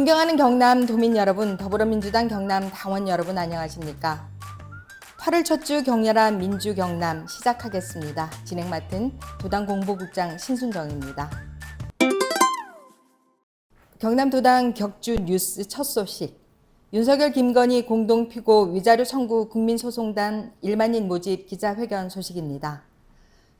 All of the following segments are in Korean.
존경하는 경남 도민 여러분, 더불어민주당 경남 당원 여러분 안녕하십니까? 8월 첫 주 격렬한 민주 경남 시작하겠습니다. 진행 맡은 도당 공보국장 신순정입니다. 경남 도당 격주 뉴스 첫 소식. 윤석열 김건희 공동 피고 위자료 청구 국민소송단 1만인 모집 기자회견 소식입니다.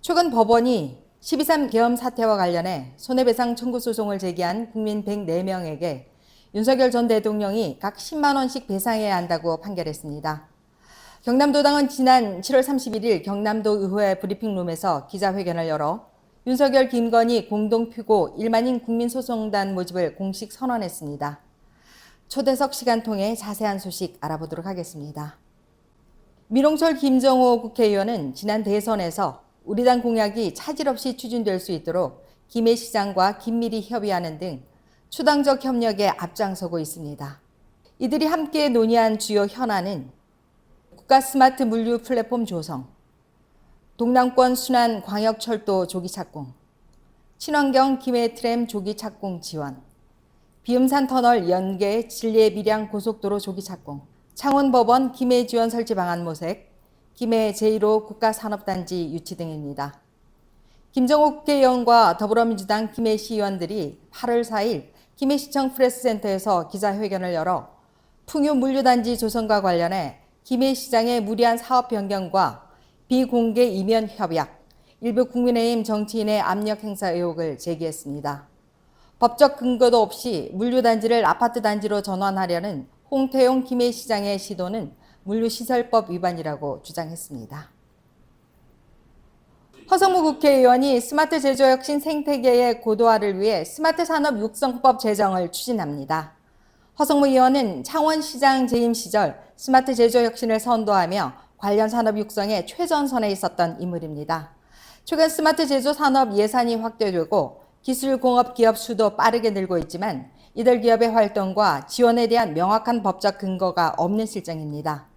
최근 법원이 12.3 계엄 사태와 관련해 손해배상 청구 소송을 제기한 국민 104명에게 윤석열 전 대통령이 각 10만 원씩 배상해야 한다고 판결했습니다. 경남도당은 지난 7월 31일 경남도 의회 브리핑룸에서 기자회견을 열어 윤석열 김건희 공동피고 1만인 국민소송단 모집을 공식 선언했습니다. 초대석 시간 통해 자세한 소식 알아보도록 하겠습니다. 민홍철 김정호 국회의원은 지난 대선에서 우리 당 공약이 차질 없이 추진될 수 있도록 김해 시장과 긴밀히 협의하는 등 초당적 협력에 앞장서고 있습니다. 이들이 함께 논의한 주요 현안은 국가 스마트 물류 플랫폼 조성, 동남권 순환 광역철도 조기 착공, 친환경 김해 트램 조기 착공 지원, 비음산 터널 연계 진례 밀양 고속도로 조기 착공, 창원법원 김해 지원 설치 방안 모색, 김해 제1호 국가산업단지 유치 등입니다. 김정호 국회의원과 더불어민주당 김해시의원들이 8월 4일 김해시청 프레스센터에서 기자회견을 열어 풍요 물류단지 조성과 관련해 김해시장의 무리한 사업 변경과 비공개 이면 협약, 일부 국민의힘 정치인의 압력 행사 의혹을 제기했습니다. 법적 근거도 없이 물류단지를 아파트단지로 전환하려는 홍태용 김해시장의 시도는 물류시설법 위반이라고 주장했습니다. 허성무 국회의원이 스마트 제조혁신 생태계의 고도화를 위해 스마트 산업 육성법 제정을 추진합니다. 허성무 의원은 창원시장 재임 시절 스마트 제조혁신을 선도하며 관련 산업 육성에 최전선에 있었던 인물입니다. 최근 스마트 제조 산업 예산이 확대되고 기술공업 기업 수도 빠르게 늘고 있지만 이들 기업의 활동과 지원에 대한 명확한 법적 근거가 없는 실정입니다.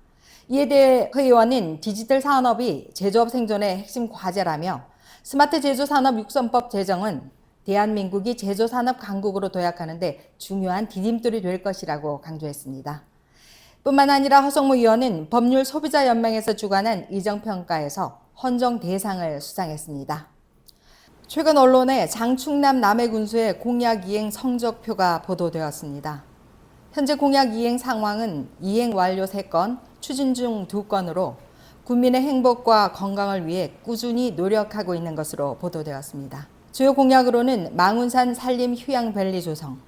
이에 대해 그 의원은 디지털 산업이 제조업 생존의 핵심 과제라며 스마트 제조산업 육성법 제정은 대한민국이 제조산업 강국으로 도약하는 데 중요한 디딤돌이 될 것이라고 강조했습니다. 뿐만 아니라 허성무 의원은 법률 소비자연맹에서 주관한 의정평가에서 헌정 대상을 수상했습니다. 최근 언론에 장충남 남해군수의 공약 이행 성적표가 보도되었습니다. 현재 공약 이행 상황은 이행 완료 3건, 추진 중 2건으로 국민의 행복과 건강을 위해 꾸준히 노력하고 있는 것으로 보도되었습니다. 주요 공약으로는 망운산 산림 휴양밸리 조성,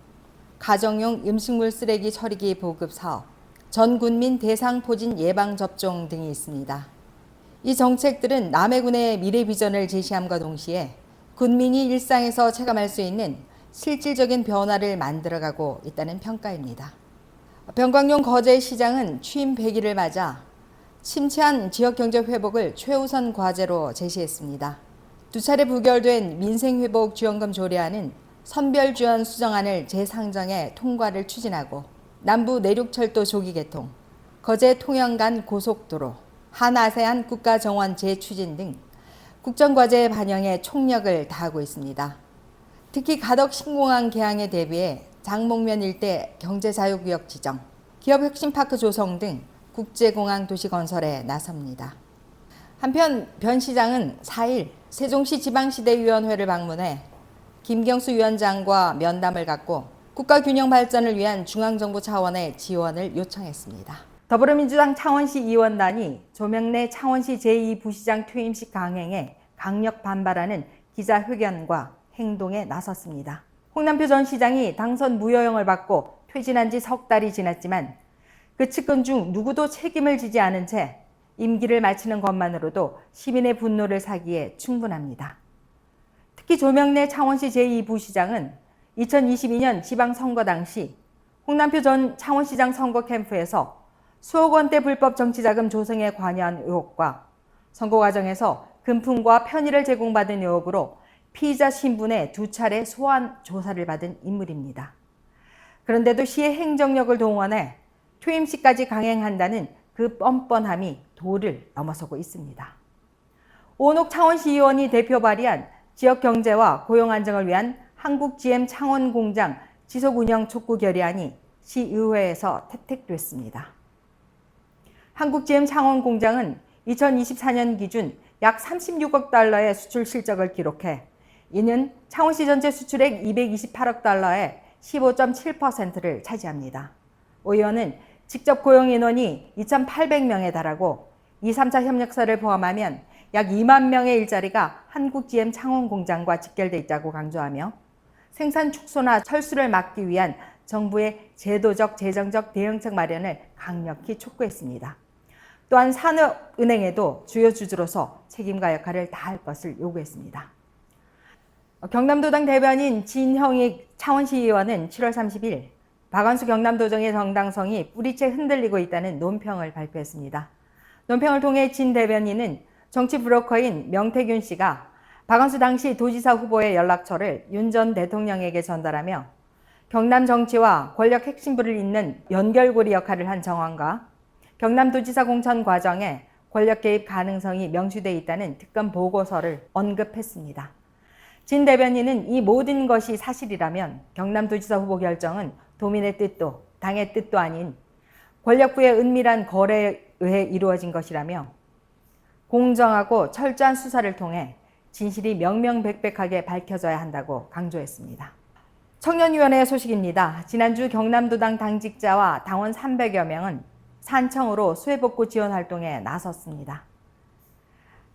가정용 음식물 쓰레기 처리기 보급 사업, 전 군민 대상 포진 예방 접종 등이 있습니다. 이 정책들은 남해군의 미래 비전을 제시함과 동시에 군민이 일상에서 체감할 수 있는 실질적인 변화를 만들어가고 있다는 평가입니다. 병광용 거제시장은 취임 100일을 맞아 침체한 지역경제 회복을 최우선 과제로 제시했습니다. 2차례 부결된 민생회복 지원금 조례안은 선별지원 수정안을 재상정해 통과를 추진하고 남부 내륙철도 조기 개통, 거제 통영 간 고속도로, 한아세안 국가정원 재추진 등 국정과제 반영에 총력을 다하고 있습니다. 특히 가덕 신공항 개항에 대비해 장목면 일대 경제자유구역 지정, 기업혁신파크 조성 등 국제공항 도시 건설에 나섭니다. 한편 변 시장은 4일 세종시 지방시대위원회를 방문해 김경수 위원장과 면담을 갖고 국가균형 발전을 위한 중앙정부 차원의 지원을 요청했습니다. 더불어민주당 창원시 의원단이 조명래 창원시 제2부시장 퇴임식 강행에 강력 반발하는 기자회견과 행동에 나섰습니다. 홍남표 전 시장이 당선 무효형을 받고 퇴진한 지 석 달이 지났지만 그 측근 중 누구도 책임을 지지 않은 채 임기를 마치는 것만으로도 시민의 분노를 사기에 충분합니다. 특히 조명래 창원시 제2부시장은 2022년 지방선거 당시 홍남표 전 창원시장 선거 캠프에서 수억 원대 불법 정치자금 조성에 관여한 의혹과 선거 과정에서 금품과 편의를 제공받은 의혹으로 피의자 신분의 2차례 소환 조사를 받은 인물입니다. 그런데도 시의 행정력을 동원해 퇴임식까지 강행한다는 그 뻔뻔함이 도를 넘어서고 있습니다. 오은옥 창원시 의원이 대표 발의한 지역 경제와 고용 안정을 위한 한국 GM 창원 공장 지속 운영 촉구 결의안이 시의회에서 채택됐습니다. 한국-GM 창원 공장은 2024년 기준 약 36억 달러의 수출 실적을 기록해 이는 창원시 전체 수출액 228억 달러의 15.7%를 차지합니다. 오 의원은 직접 고용 인원이 2,800명에 달하고 2, 3차 협력사를 포함하면 약 2만 명의 일자리가 한국-GM 창원 공장과 직결돼 있다고 강조하며 생산 축소나 철수를 막기 위한 정부의 제도적, 재정적 대응책 마련을 강력히 촉구했습니다. 또한 산업은행에도 주요 주주로서 책임과 역할을 다할 것을 요구했습니다. 경남도당 대변인 진형익 창원시의원은 7월 30일 박완수 경남도정의 정당성이 뿌리째 흔들리고 있다는 논평을 발표했습니다. 논평을 통해 진 대변인은 정치 브로커인 명태균 씨가 박완수 당시 도지사 후보의 연락처를 윤 전 대통령에게 전달하며 경남 정치와 권력 핵심부를 잇는 연결고리 역할을 한 정황과 경남도지사 공천 과정에 권력 개입 가능성이 명시돼 있다는 특검 보고서를 언급했습니다. 진 대변인은 이 모든 것이 사실이라면 경남도지사 후보 결정은 도민의 뜻도 당의 뜻도 아닌 권력부의 은밀한 거래에 의해 이루어진 것이라며 공정하고 철저한 수사를 통해 진실이 명명백백하게 밝혀져야 한다고 강조했습니다. 청년위원회 소식입니다. 지난주 경남도당 당직자와 당원 300여 명은 산청으로 수해복구 지원 활동에 나섰습니다.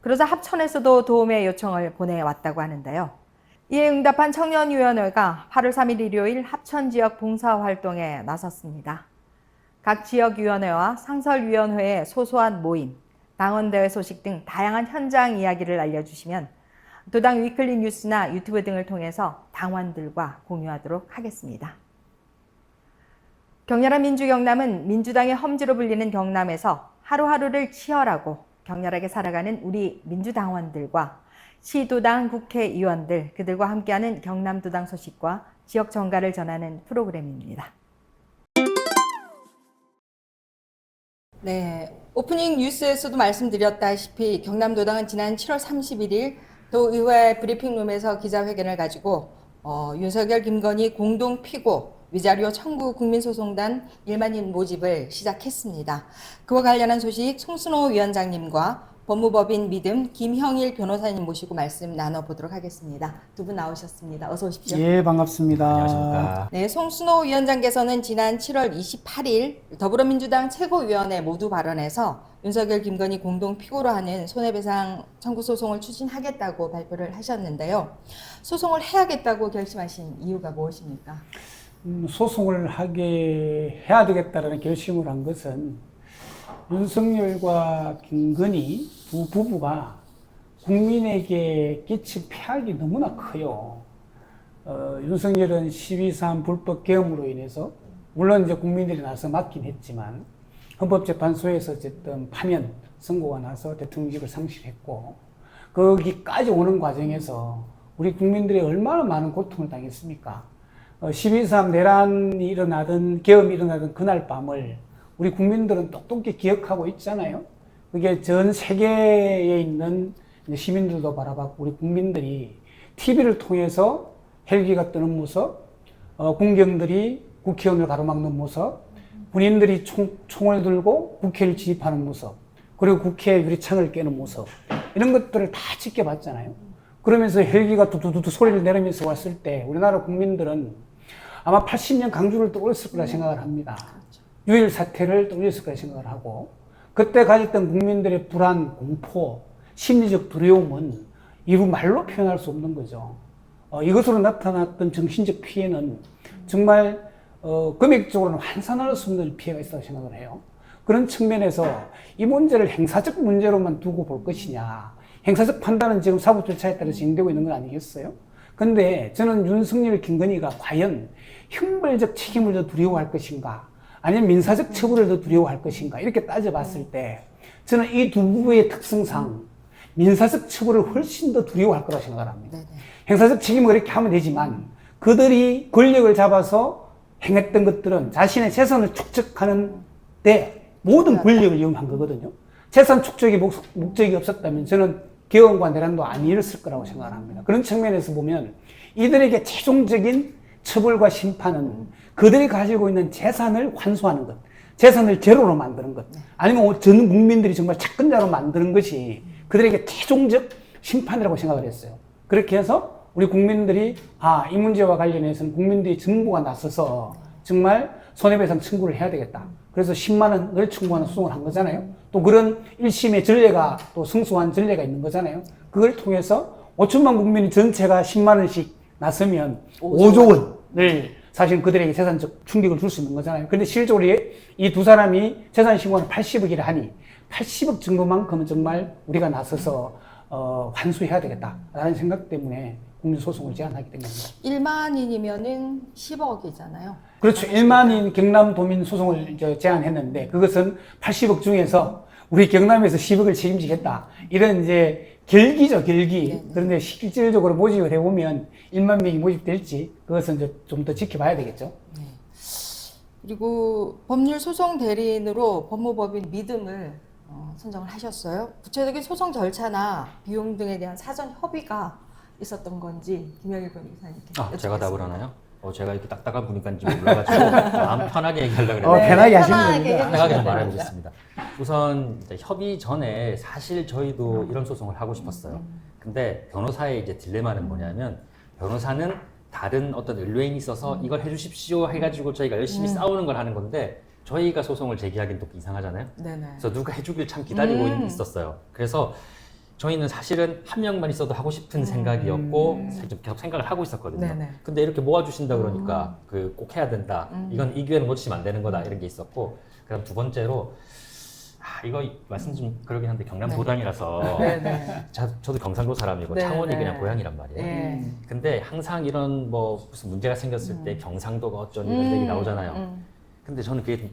그러자 합천에서도 도움의 요청을 보내왔다고 하는데요. 이에 응답한 청년위원회가 8월 3일 일요일 합천 지역 봉사활동에 나섰습니다. 각 지역위원회와 상설위원회의 소소한 모임, 당원대회 소식 등 다양한 현장 이야기를 알려주시면 도당 위클리 뉴스나 유튜브 등을 통해서 당원들과 공유하도록 하겠습니다. 격렬한 민주경남은 민주당의 험지로 불리는 경남에서 하루하루를 치열하고 격렬하게 살아가는 우리 민주당원들과 시도당 국회의원들, 그들과 함께하는 경남도당 소식과 지역 정가를 전하는 프로그램입니다. 네, 오프닝 뉴스에서도 말씀드렸다시피 경남도당은 지난 7월 31일 도의회 브리핑룸에서 기자회견을 가지고 윤석열, 김건희 공동 피고 위자료 청구 국민소송단 1만인 모집을 시작했습니다. 그와 관련한 소식 송순호 위원장님과 법무법인 믿음 김형일 변호사님 모시고 말씀 나눠보도록 하겠습니다. 두 분 나오셨습니다. 어서 오십시오. 예, 반갑습니다. 안녕하십니까. 네, 송순호 위원장께서는 지난 7월 28일 더불어민주당 최고위원회 모두 발언에서 윤석열, 김건희 공동 피고로 하는 손해배상 청구 소송을 추진하겠다고 발표를 하셨는데요. 소송을 해야겠다고 결심하신 이유가 무엇입니까? 소송을 해야 되겠다라는 결심을 한 것은 윤석열과 김건희 두 부부가 국민에게 끼친 폐악이 너무나 커요. 윤석열은 12.3 불법 계엄으로 인해서 물론 이제 국민들이 나서 맞긴 했지만 헌법재판소에서 어쨌든 파면 선고가 나서 대통령직을 상실했고 거기까지 오는 과정에서 우리 국민들이 얼마나 많은 고통을 당했습니까? 12.3 내란이 일어나던 계엄이 일어나던 그날 밤을 우리 국민들은 똑똑히 기억하고 있잖아요. 그게 전 세계에 있는 시민들도 바라봤고 우리 국민들이 TV를 통해서 헬기가 뜨는 모습, 군경들이 국회의원을 가로막는 모습, 군인들이 총을 들고 국회를 진입하는 모습, 그리고 국회 유리창을 깨는 모습, 이런 것들을 다 지켜봤잖아요. 그러면서 헬기가 두두두두 소리를 내리면서 왔을 때 우리나라 국민들은 아마 80년 강주를 떠올렸을 거라 생각을 합니다. 유일 사태를 떠올렸을 거라 생각을 하고 그때 가졌던 국민들의 불안, 공포, 심리적 두려움은 이루 말로 표현할 수 없는 거죠. 이것으로 나타났던 정신적 피해는 정말 금액적으로는 환산할 수 없는 피해가 있다고 생각을 해요. 그런 측면에서 이 문제를 행사적 문제로만 두고 볼 것이냐. 행사적 판단은 지금 사법 절차에 따라서 진행되고 있는 건 아니겠어요? 근데 저는 윤석열, 김건희가 과연 형벌적 책임을 더 두려워할 것인가 아니면 민사적 처벌을 더 두려워할 것인가 이렇게 따져봤을 때 저는 이 두 부부의 특성상 민사적 처벌을 훨씬 더 두려워할 거라고 생각합니다. 행사적 책임은 그렇게 하면 되지만 그들이 권력을 잡아서 행했던 것들은 자신의 재산을 축적하는 데 모든 권력을 이용한 거거든요. 재산 축적의 목적이 없었다면 저는 계엄과 내란도 안 일었을 거라고 생각합니다. 그런 측면에서 보면 이들에게 최종적인 처벌과 심판은 그들이 가지고 있는 재산을 환수하는 것, 재산을 제로로 만드는 것, 아니면 전 국민들이 정말 채권자로 만드는 것이 그들에게 최종적 심판이라고 생각을 했어요. 그렇게 해서 우리 국민들이 이 문제와 관련해서는 국민들이 정부가 나서서 정말 손해배상 청구를 해야 되겠다. 그래서 10만 원을 청구하는 소송을 한 거잖아요. 또 그런 1심의 전례가 또 승소한 전례가 있는 거잖아요. 그걸 통해서 5천만 국민 전체가 10만 원씩 나서면 5조 원을 사실 그들에게 재산적 충격을 줄 수 있는 거잖아요. 그런데 실질적으로 이 두 사람이 재산 신고는 80억이라 하니 80억 정도만큼은 정말 우리가 나서서 환수해야 되겠다라는 생각 때문에 국민소송을 제안하게 된 겁니다. 1만인이면은 10억이잖아요. 그렇죠. 1만인 경남도민 소송을 이제 제안했는데 그것은 80억 중에서 우리 경남에서 10억을 책임지겠다. 이런 이제 결기죠, 결기. 네네. 그런데 실질적으로 모집을 해보면 1만 명이 모집될지 그것은 이제 좀 더 지켜봐야 되겠죠. 네. 그리고 법률 소송 대리인으로 법무법인 믿음을 선정을 하셨어요. 구체적인 소송 절차나 비용 등에 대한 사전 협의가 있었던 건지 김영일 변호사님께 제가 여쭙겠습니다. 답을 하나요? 제가 이렇게 딱딱한 분위기인지 몰라가지고 마음 편하게 얘기하려고 그랬는데 네, 편하게 하시면 편하게 됩니다. 편하게 좀 말해보겠습니다. 우선 이제 협의 전에 사실 저희도 이런 소송을 하고 싶었어요. 근데 변호사의 이제 딜레마는 뭐냐면 변호사는 다른 어떤 의뢰인이 있어서 이걸 해주십시오 해가지고 저희가 열심히 싸우는 걸 하는 건데 저희가 소송을 제기하기는 또 이상하잖아요. 네네. 그래서 누가 해주길 참 기다리고 있었어요. 그래서 저희는 사실은 한 명만 있어도 하고 싶은 생각이었고 좀 계속 생각을 하고 있었거든요. 네네. 근데 이렇게 모아주신다 그러니까 꼭 해야 된다. 이건 이 기회는 놓치면 안 되는 거다. 이런 게 있었고 그다음 두 번째로 이거 말씀 좀 그러긴 한데 경남 네. 도당이라서 네네. 저도 경상도 사람이고 네네. 창원이 그냥 고향이란 말이에요. 네. 근데 항상 이런 무슨 문제가 생겼을 때 경상도가 어쩐 이런 얘기 나오잖아요. 근데 저는 그게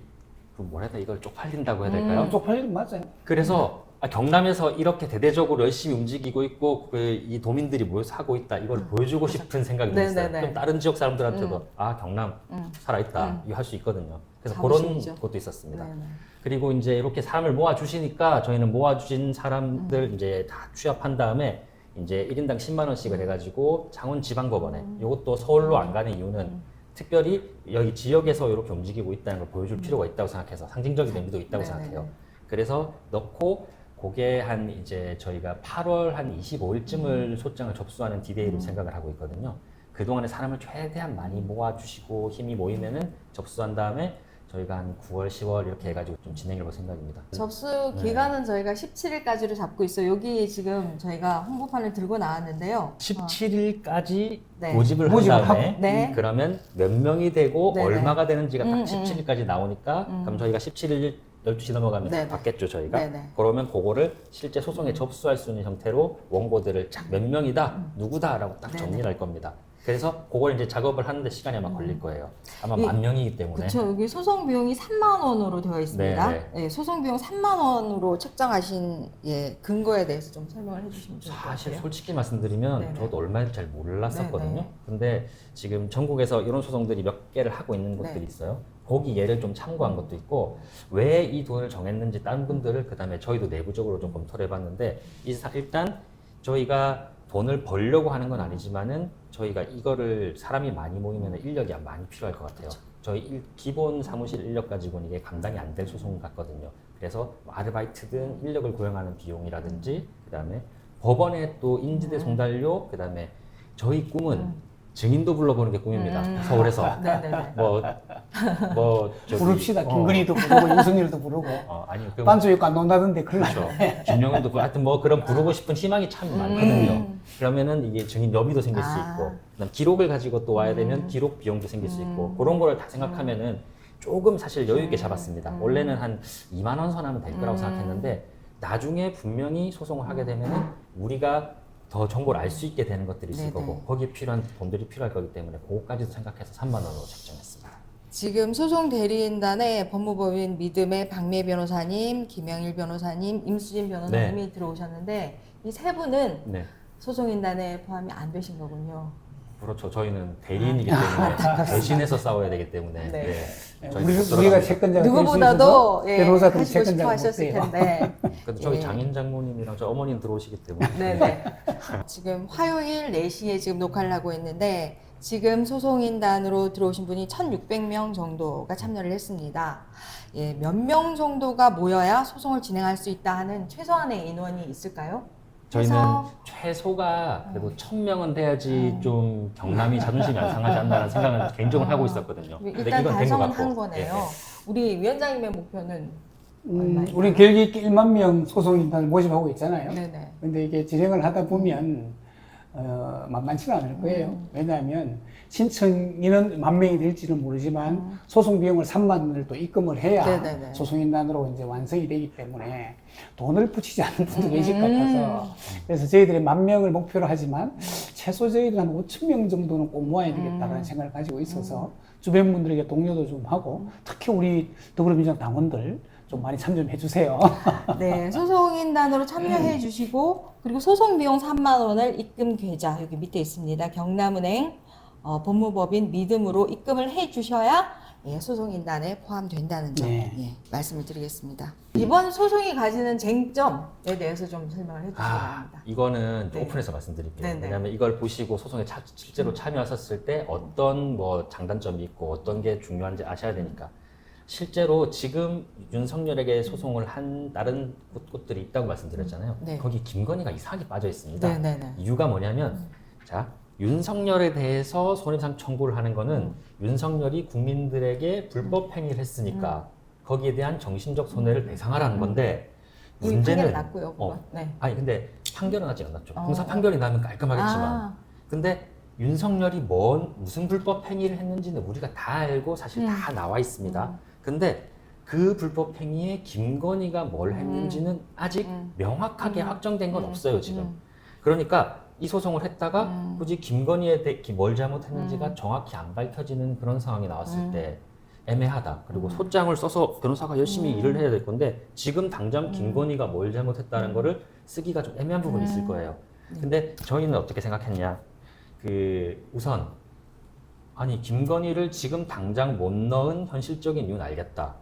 뭐라 해야 되나 이걸 쪽팔린다고 해야 될까요? 쪽팔리는 맞아요. 그래서 경남에서 이렇게 대대적으로 열심히 움직이고 있고 이 도민들이 모여서 하고 있다 이걸 보여주고 싶은 생각이 네네네. 있어요. 그럼 다른 지역 사람들한테도 경남 살아있다 이거 할 수 있거든요. 그래서 자부심이죠. 그런 것도 있었습니다. 네네. 그리고 이제 이렇게 사람을 모아주시니까 저희는 모아주신 사람들 이제 다 취합한 다음에 이제 1인당 10만 원씩을 해가지고 창원지방법원에 이것도 서울로 안 가는 이유는 특별히 여기 지역에서 이렇게 움직이고 있다는 걸 보여줄 필요가 있다고 생각해서 상징적인 의미도 있다고 네네네. 생각해요. 그래서 넣고 그게 한 이제 저희가 8월 한 25일쯤을 소장을 접수하는 디데이로 생각을 하고 있거든요. 그동안에 사람을 최대한 많이 모아주시고 힘이 모이면은 접수한 다음에 저희가 한 9월, 10월 이렇게 해가지고 좀 진행해 볼 생각입니다. 접수 기간은 저희가 17일까지로 잡고 있어요. 여기 지금 저희가 홍보판을 들고 나왔는데요. 17일까지 네. 모집을 한 모집을 다음에 하고. 네. 그러면 몇 명이 되고 네네. 얼마가 되는지가 딱 17일까지 나오니까 그럼 저희가 17일 12시 넘어가면 네네. 받겠죠 저희가. 네네. 그러면 그거를 실제 소송에 접수할 수 있는 형태로 원고들을 쫙 몇 명이다 누구다라고 딱 네네. 정리를 할 겁니다. 그래서 그걸 이제 작업을 하는데 시간이 아마 걸릴 거예요. 아마 이- 10,000명이기 때문에. 그렇죠. 여기 소송 비용이 3만 원으로 되어 있습니다. 네네. 예, 소송 비용 3만 원으로 책정하신 근거에 대해서 좀 설명을 해주시면 좋을 것 사실 같아요. 솔직히 말씀드리면 네네. 저도 얼마인지 잘 몰랐었거든요. 네네. 근데 지금 전국에서 이런 소송들이 몇 개를 하고 있는 곳들이 네. 있어요. 거기 예를 좀 참고한 것도 있고 왜 이 돈을 정했는지 다른 분들을 그다음에 저희도 내부적으로 좀 검토를 해봤는데 일단 저희가 돈을 벌려고 하는 건 아니지만은 저희가 이거를 사람이 많이 모이면 인력이 많이 필요할 것 같아요. 저희 기본 사무실 인력 가지고는 이게 감당이 안 될 소송 같거든요. 그래서 뭐 아르바이트 등 인력을 고용하는 비용이라든지 그다음에 법원에 또 인지대 송달료 그다음에 저희 꿈은 증인도 불러보는 게 꿈입니다. 서울에서 네네네. 저기, 부릅시다. 김건희도 부르고 윤석열도 부르고 아니 반주역도 안 논다던데 큰일 그렇죠. 나네. 준영도 하여튼 그런 부르고 싶은 희망이 참 많거든요. 그러면은 이게 증인 여비도 생길 수 있고, 그다음 기록을 가지고 또 와야 되면 기록 비용도 생길 수 있고, 그런 거를 다 생각하면은 조금 사실 여유 있게 잡았습니다. 원래는 한 2만 원 선하면 될 거라고 생각했는데 나중에 분명히 소송을 하게 되면은 우리가 더 정보를 알 수 있게 되는 것들이 있을 네네. 거고 거기에 필요한 돈들이 필요할 거기 때문에 그거까지도 생각해서 3만 원으로 책정했습니다. 지금 소송 대리인단에 법무법인 믿음의 박미애 변호사님, 김영일 변호사님, 임수진 변호사님이 들어오셨는데 이 세 분은 네. 소송인단에 포함이 안 되신 거군요. 그렇죠. 저희는 대리인이기 때문에 대신해서 싸워야 되기 때문에. 네. 우리가 채권자가 누구보다도 변호사들은 하시고 싶어 채권자가 하셨을 못돼요. 텐데. 근데 저희 예. 장인 장모님이랑 저 어머님 들어오시기 때문에. 네네. 지금 화요일 4시에 지금 녹화를 하고 있는데 지금 소송인단으로 들어오신 분이 1,600명 정도가 참여를 했습니다. 예, 몇 명 정도가 모여야 소송을 진행할 수 있다 하는 최소한의 인원이 있을까요? 저희는 해서- 최소가 그래도 1,000명은 돼야지 좀 경남이 자존심이 안 상하지 않나라는 생각을 개인적으로 하고 있었거든요. 근데 일단 이건 된것 달성은 같고. 한 거네요. 예, 예. 우리 위원장님의 목표는 얼마인가요? 우리 결기 1만 명 소송인단을 모집하고 있잖아요. 네네. 근데 이게 진행을 하다 보면 만만치가 않을 거예요. 왜냐하면 신청인은 10,000명이 될지는 모르지만 소송 비용을 3만 원을 또 입금을 해야 네네네. 소송인단으로 이제 완성이 되기 때문에 돈을 붙이지 않는 분도 계실 것 같아서 그래서 저희들이 10,000명을 목표로 하지만 최소 저희들 한 5,000명 정도는 꼭 모아야 되겠다라는 생각을 가지고 있어서 주변 분들에게 독려도 좀 하고 특히 우리 더불어민주당 당원들 좀 많이 참여 좀 해주세요. 네, 소송인단으로 참여해 주시고 그리고 소송 비용 3만 원을 입금 계좌 여기 밑에 있습니다. 경남은행 법무법인 믿음으로 입금을 해 주셔야 예, 소송인단에 포함된다는 점 네. 예, 말씀을 드리겠습니다. 이번 소송이 가지는 쟁점에 대해서 좀 설명을 해 주시기 바랍니다. 이거는 네. 오픈해서 말씀드릴게요. 네네. 왜냐하면 이걸 보시고 소송에 실제로 참여하셨을 때 어떤 뭐 장단점이 있고 어떤 게 중요한지 아셔야 되니까. 실제로 지금 윤석열에게 소송을 한 다른 곳들이 있다고 말씀드렸잖아요. 네. 거기 김건희가 이상하게 빠져 있습니다. 네네네. 이유가 뭐냐면 자 윤석열에 대해서 손해배상 청구를 하는 거는 윤석열이 국민들에게 불법 행위를 했으니까 거기에 대한 정신적 손해를 배상하라는 건데 이미 문제는 판결이 났고요. 그건. 네. 아니 근데 판결은 아직 안 났죠. 어. 공사 판결이 나면 깔끔하겠지만 아. 근데 윤석열이 무슨 불법 행위를 했는지는 우리가 다 알고 사실 다 나와 있습니다. 근데 그 불법 행위에 김건희가 뭘 했는지는 아직 명확하게 확정된 건 없어요, 지금. 그러니까 이 소송을 했다가 굳이 김건희에 대해 뭘 잘못했는지가 정확히 안 밝혀지는 그런 상황이 나왔을 때 애매하다. 그리고 소장을 써서 변호사가 열심히 일을 해야 될 건데 지금 당장 김건희가 뭘 잘못했다는 거를 쓰기가 좀 애매한 부분이 있을 거예요. 근데 저희는 어떻게 생각했냐? 우선 아니 김건희를 지금 당장 못 넣은 현실적인 이유는 알겠다.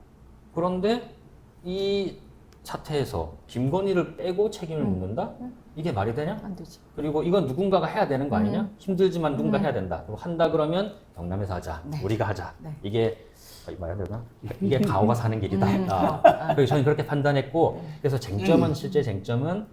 그런데 이 사태에서 김건희를 빼고 책임을 묻는다? 이게 말이 되냐? 안 되지. 그리고 이건 누군가가 해야 되는 거 아니냐? 힘들지만 누군가 해야 된다. 그리고 한다 그러면 경남에서 하자. 네. 우리가 하자. 네. 이게 말해야 되나? 이게 가오가 사는 길이다. 그래서 저는 그렇게 판단했고 그래서 실제 쟁점은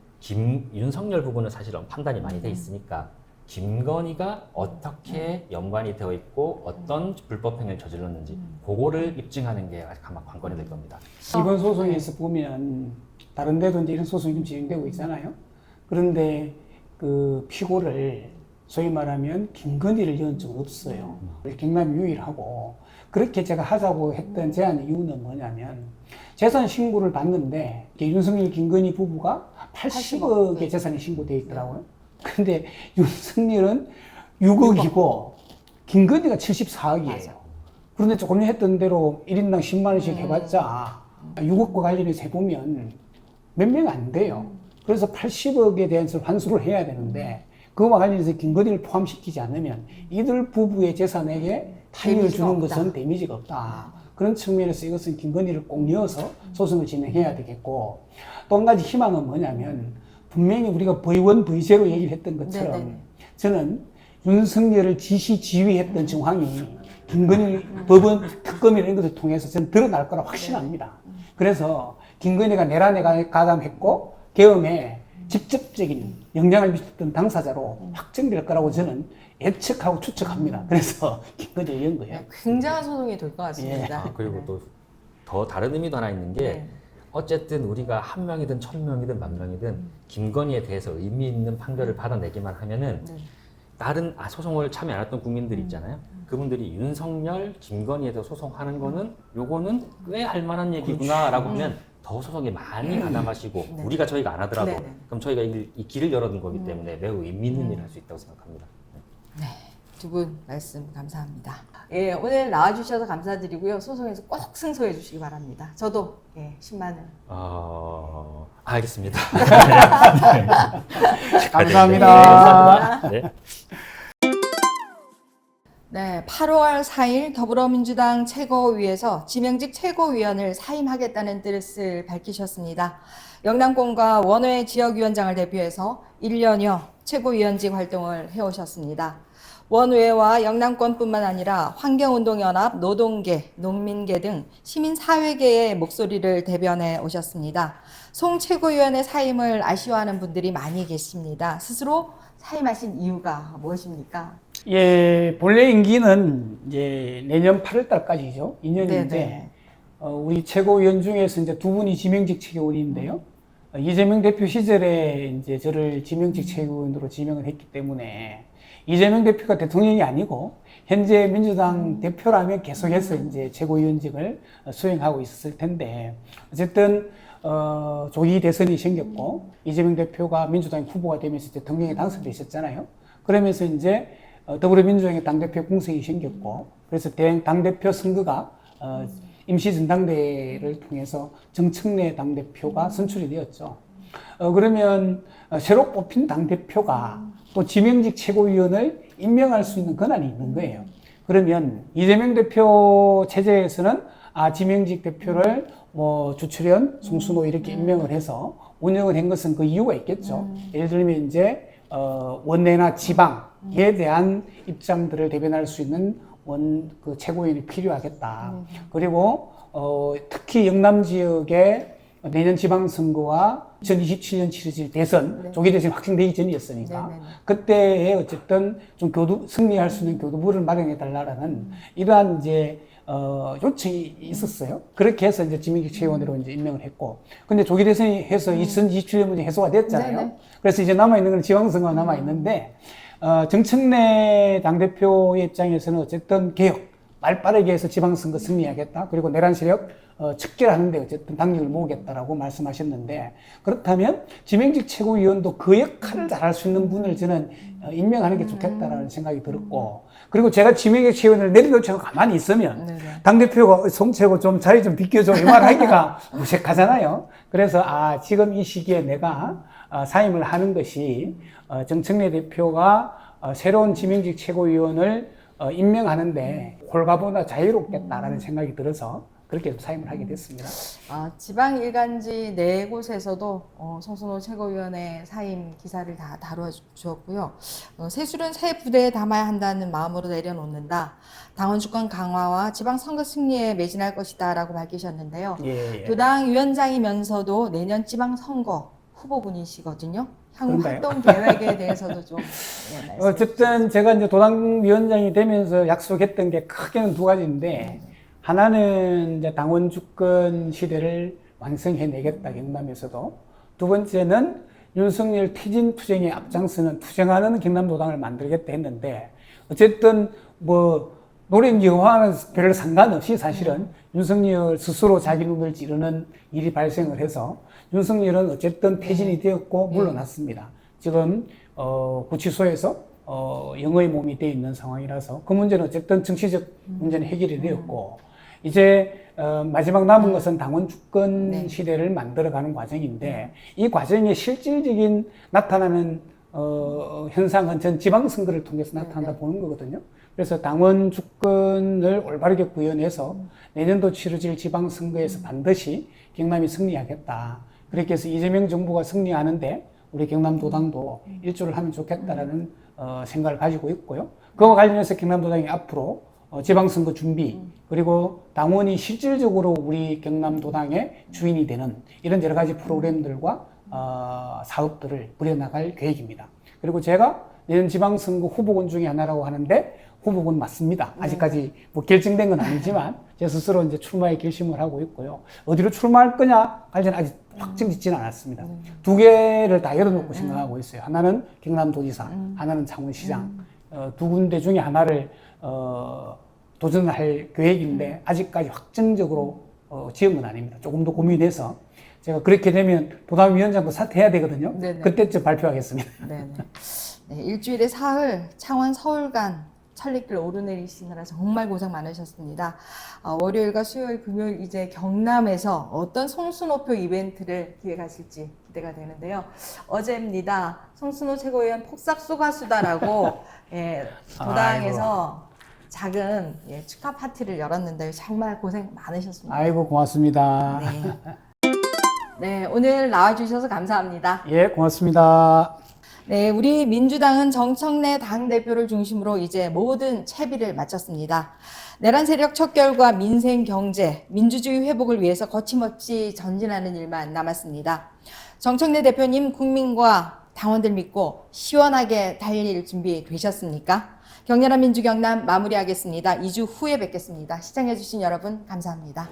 윤석열 부분은 사실은 판단이 많이 돼 있으니까 김건희가 어떻게 연관이 되어 있고 어떤 불법 행위를 저질렀는지 그거를 입증하는 게 아마 관건이 될 겁니다. 이번 소송에서 보면 다른 데도 이제 이런 소송이 좀 진행되고 있잖아요. 그런데 그 피고를 소위 말하면 김건희를 연 적은 없어요. 경남이 유일하고 그렇게 제가 하자고 했던 제안 이유는 뭐냐면 재산 신고를 받는데 윤석열 김건희 부부가 80억의 재산이 신고되어 있더라고요. 근데 윤석열은 6억이고 김건희가 74억이에요. 그런데 조금 전에 했던 대로 1인당 10만 원씩 해봤자 6억과 관련해서 해보면 몇 명 안 돼요. 그래서 80억에 대한 환수를 해야 되는데 그와 관련해서 김건희를 포함시키지 않으면 이들 부부의 재산에게 타격을 주는 것은 데미지가 없다. 그런 측면에서 이것은 김건희를 꼭 이어서 소송을 진행해야 되겠고 또 한 가지 희망은 뭐냐면 분명히 우리가 V1, V0 얘기를 했던 것처럼 네네. 저는 윤석열을 지휘했던 정황이 김건희 법원 특검 이런 것을 통해서 저는 드러날 거라 확신합니다. 그래서 김건희가 내란에 가담했고 계엄에 직접적인 영향을 미쳤던 당사자로 확정될 거라고 저는 예측하고 추측합니다. 그래서 김건희를 연 거예요. 굉장한 소송이 될 것 같습니다. 그리고 또 더 다른 의미도 하나 있는 게 네. 어쨌든 우리가 1명이든 1,000명이든 10,000명이든 김건희에 대해서 의미 있는 판결을 받아내기만 하면은 네. 다른 소송을 참여 안 했던 국민들이 있잖아요. 그분들이 윤석열, 김건희에 대해서 소송하는 거는 요거는 꽤 할 만한 얘기구나라고 하면 더 소송에 많이 가담하시고 네. 저희가 안 하더라도 네네. 그럼 저희가 이 길을 열어둔 거기 때문에 매우 의미 있는 일을 할 수 있다고 생각합니다. 네, 두 분 말씀 감사합니다. 예, 오늘 나와주셔서 감사드리고요. 소송에서 꼭 승소해 주시기 바랍니다. 저도 10만 원. 알겠습니다. 감사합니다. 감사합니다. 네. 네, 8월 4일 더불어민주당 최고위에서 지명직 최고위원을 사임하겠다는 뜻을 밝히셨습니다. 영남권과 원외 지역위원장을 대표해서 1년여 최고위원직 활동을 해오셨습니다. 원외와 영남권뿐만 아니라 환경운동연합, 노동계, 농민계 등 시민사회계의 목소리를 대변해 오셨습니다. 송 최고위원의 사임을 아쉬워하는 분들이 많이 계십니다. 스스로 사임하신 이유가 무엇입니까? 예, 본래 임기는 이제 내년 8월 달까지죠. 2년인데, 네네. 우리 최고위원 중에서 이제 두 분이 지명직 최고위원인데요. 이재명 대표 시절에 이제 저를 지명직 최고위원으로 지명을 했기 때문에 이재명 대표가 대통령이 아니고 현재 민주당 대표라면 계속해서 이제 최고위원직을 수행하고 있었을 텐데 어쨌든 조기 대선이 생겼고 이재명 대표가 민주당 후보가 되면서 대통령에 당선되셨잖아요. 그러면서 이제 더불어민주당의 당대표 공석이 생겼고 그래서 당대표 선거가 임시전당대회를 통해서 정청래 당대표가 선출이 되었죠. 그러면 새로 뽑힌 당대표가 또 지명직 최고위원을 임명할 수 있는 권한이 있는 거예요. 그러면 이재명 대표 체제에서는 지명직 대표를 뭐 주출연, 송순호 이렇게 임명을 해서 운영을 한 것은 그 이유가 있겠죠. 예를 들면 이제 원내나 지방에 대한 입장들을 대변할 수 있는 그 최고위원이 필요하겠다. 그리고 특히 영남 지역의 내년 지방선거와 2027년 치러질 대선, 조기 대선이 확정되기 전이었으니까 그때에 어쨌든 좀 승리할 수 있는 교두부를 마련해 달라라는 이러한 이제 요청이 있었어요. 그렇게 해서 이제 지명직 최고위원으로 이제 임명을 했고, 근데 조기 대선이 해서 2027년 문제 해소가 됐잖아요. 네네. 그래서 이제 남아있는 건 지방선거가 남아있는데, 정청래 당대표의 입장에서는 어쨌든 개혁, 말빠르게 해서 지방선거 승리하겠다. 그리고 내란 세력 척결하는데 어쨌든 당력을 모으겠다라고 말씀하셨는데, 그렇다면 지명직 최고위원도 그 역할을 잘할 수 있는 분을 저는 임명하는 게 좋겠다라는 생각이 들었고, 그리고 제가 지명직 최고위원을 내려놓지 않고 가만히 있으면 당대표가 송채고 좀 자리 좀 비켜줘 이 말 하기가 무색하잖아요. 그래서 지금 이 시기에 내가 사임을 하는 것이 정청래 대표가 새로운 지명직 최고위원을 임명하는데 홀가분하고 자유롭겠다라는 생각이 들어서 그렇게 사임을 하게 됐습니다. 지방 일간지 네 곳에서도 송순호 최고위원의 사임 기사를 다 다뤄주었고요. 세술은 새 부대에 담아야 한다는 마음으로 내려놓는다. 당원 주권 강화와 지방 선거 승리에 매진할 것이다라고 밝히셨는데요. 도당 위원장이면서도 내년 지방 선거 후보군이시거든요. 향후 그런가요? 활동 계획에 대해서도 좀 말씀해 주세요. 어쨌든 제가 이제 도당 위원장이 되면서 약속했던 게 크게는 두 가지인데, 하나는 이제 당원 주권 시대를 완성해내겠다, 경남에서도. 두 번째는 윤석열 퇴진 투쟁에 앞장서는 투쟁하는 경남도당을 만들겠다 했는데, 어쨌든 뭐 노래인지 영화는 별 상관없이 사실은 윤석열 스스로 자기 눈을 찌르는 일이 발생을 해서 윤석열은 어쨌든 퇴진이 되었고 물러났습니다. 지금 구치소에서 영어의 몸이 되어 있는 상황이라서 그 문제는 어쨌든 정치적 문제는 해결이 되었고, 이제 마지막 남은 것은 당원 주권 시대를 만들어가는 과정인데, 이 과정에 실질적인 나타나는 현상은 전 지방선거를 통해서 나타난다 보는 거거든요. 그래서 당원 주권을 올바르게 구현해서 내년도 치러질 지방선거에서 반드시 경남이 승리하겠다. 그렇게 해서 이재명 정부가 승리하는데 우리 경남도당도 일조를 하면 좋겠다라는 생각을 가지고 있고요. 그와 관련해서 경남도당이 앞으로 지방선거 준비, 그리고 당원이 실질적으로 우리 경남도당의 주인이 되는 이런 여러 가지 프로그램들과 사업들을 벌여나갈 계획입니다. 그리고 제가 내년 지방선거 후보군 중에 하나라고 하는데, 후보군 맞습니다. 아직까지 뭐 결정된 건 아니지만 제 스스로 이제 출마에 결심을 하고 있고요. 어디로 출마할 거냐 관련 아직 확정 짓지는 않았습니다. 두 개를 다 열어놓고 생각하고 있어요. 하나는 경남도지사, 하나는 창원시장. 두 군데 중에 하나를 도전할 계획인데 아직까지 확정적으로 지은 건 아닙니다. 조금 더 고민해서 제가 그렇게 되면 도당위원장도 사퇴해야 되거든요. 그때쯤 발표하겠습니다. 네, 일주일에 사흘 창원 서울간 천리길 오르내리시느라 정말 고생 많으셨습니다. 월요일과 수요일, 금요일 이제 경남에서 어떤 송순호표 이벤트를 기획하실지 기대가 되는데요. 어제입니다. 송순호 최고위원 폭삭 쏘가수다라고 도당에서 작은 축하 파티를 열었는데 정말 고생 많으셨습니다. 아이고 고맙습니다. 네, 오늘 나와주셔서 감사합니다. 예, 고맙습니다. 네, 우리 민주당은 정청래 당대표를 중심으로 이제 모든 채비를 마쳤습니다. 내란 세력 척결과 민생 경제, 민주주의 회복을 위해서 거침없이 전진하는 일만 남았습니다. 정청래 대표님 국민과 당원들 믿고 시원하게 달릴 준비 되셨습니까? 격렬한 민주경남 마무리하겠습니다. 2주 후에 뵙겠습니다. 시청해주신 여러분 감사합니다.